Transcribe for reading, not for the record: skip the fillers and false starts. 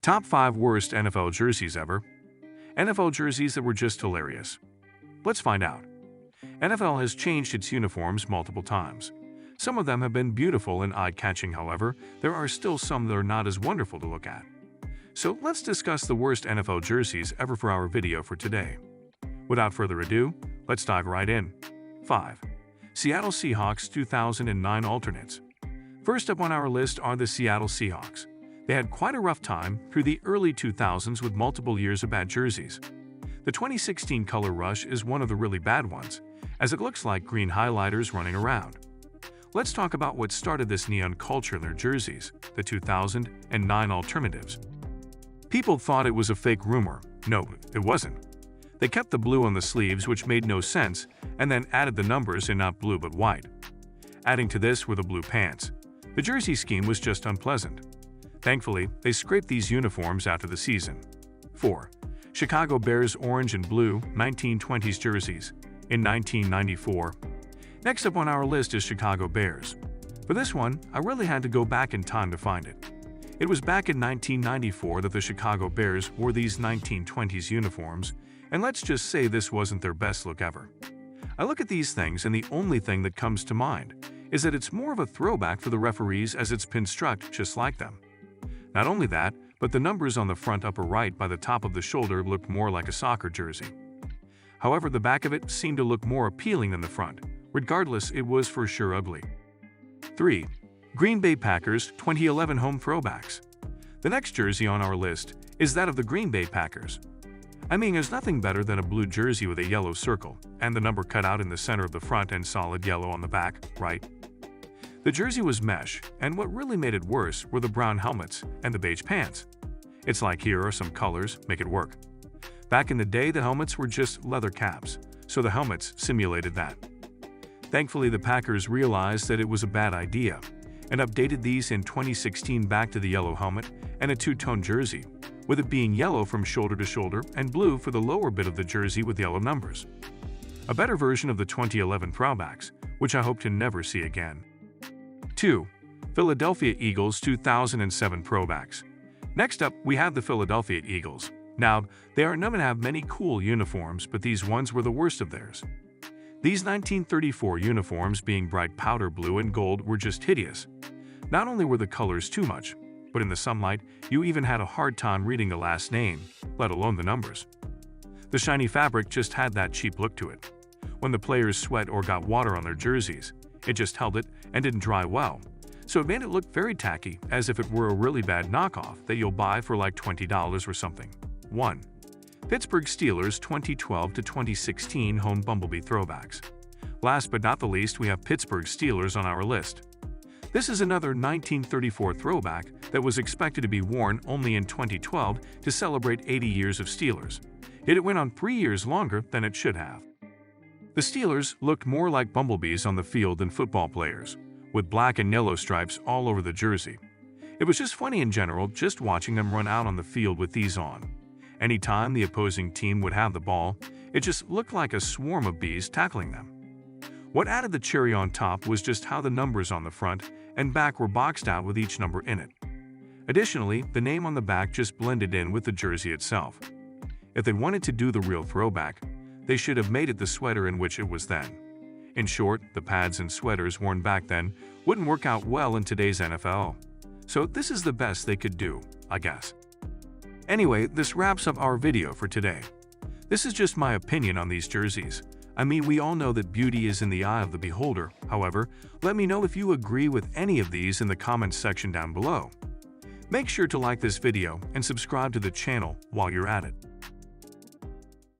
Top 5 Worst NFL Jerseys Ever. NFL jerseys that were just hilarious. Let's find out. NFL has changed its uniforms multiple times. Some of them have been beautiful and eye-catching, however, there are still some that are not as wonderful to look at. So let's discuss the worst NFL jerseys ever for our video for today. Without further ado, let's dive right in. 5. Seattle Seahawks 2009 Alternates. First up on our list are the Seattle Seahawks. They had quite a rough time through the early 2000s with multiple years of bad jerseys. The 2016 color rush is one of the really bad ones, as it looks like green highlighters running around. Let's talk about what started this neon culture in their jerseys, the 2009 alternatives. People thought it was a fake rumor. No, it wasn't. They kept the blue on the sleeves, which made no sense, and then added the numbers in not blue but white. Adding to this were the blue pants. The jersey scheme was just unpleasant. Thankfully, they scraped these uniforms after the season. 4. Chicago Bears Orange and Blue 1920s Jerseys in 1994. Next up on our list is Chicago Bears. For this one, I really had to go back in time to find it. It was back in 1994 that the Chicago Bears wore these 1920s uniforms, and let's just say this wasn't their best look ever. I look at these things and the only thing that comes to mind is that it's more of a throwback for the referees as it's pinstriped just like them. Not only that, but the numbers on the front upper right by the top of the shoulder looked more like a soccer jersey. However, the back of it seemed to look more appealing than the front. Regardless, it was for sure ugly. 3. Green Bay Packers 2011 Home Throwbacks. The next jersey on our list is that of the Green Bay Packers. I mean, there's nothing better than a blue jersey with a yellow circle and the number cut out in the center of the front and solid yellow on the back, right? The jersey was mesh, and what really made it worse were the brown helmets and the beige pants. It's like here are some colors, make it work. Back in the day, the helmets were just leather caps, so the helmets simulated that. Thankfully, the Packers realized that it was a bad idea and updated these in 2016 back to the yellow helmet and a two-tone jersey, with it being yellow from shoulder to shoulder and blue for the lower bit of the jersey with yellow numbers. A better version of the 2011 throwbacks, which I hope to never see again. 2. Philadelphia Eagles 2007 Throwbacks. Next up, we have the Philadelphia Eagles. Now, they are known to have many cool uniforms, but these ones were the worst of theirs. These 1934 uniforms, being bright powder blue and gold, were just hideous. Not only were the colors too much, but in the sunlight, you even had a hard time reading the last name, let alone the numbers. The shiny fabric just had that cheap look to it. When the players sweat or got water on their jerseys, it just held it and didn't dry well, so it made it look very tacky, as if it were a really bad knockoff that you'll buy for like $20 or something. 1. Pittsburgh Steelers 2012 to 2016 Home Bumblebee Throwbacks. Last but not the least, we have Pittsburgh Steelers on our list. This is another 1934 throwback that was expected to be worn only in 2012 to celebrate 80 years of Steelers, yet it went on 3 years longer than it should have. The Steelers looked more like bumblebees on the field than football players, with black and yellow stripes all over the jersey. It was just funny in general just watching them run out on the field with these on. Anytime the opposing team would have the ball, it just looked like a swarm of bees tackling them. What added the cherry on top was just how the numbers on the front and back were boxed out with each number in it. Additionally, the name on the back just blended in with the jersey itself. If they wanted to do the real throwback, they should have made it the sweater in which it was then. In short, the pads and sweaters worn back then wouldn't work out well in today's NFL. So this is the best they could do, I guess. Anyway, this wraps up our video for today. This is just my opinion on these jerseys. I mean, we all know that beauty is in the eye of the beholder. However, let me know if you agree with any of these in the comments section down below. Make sure to like this video and subscribe to the channel while you're at it.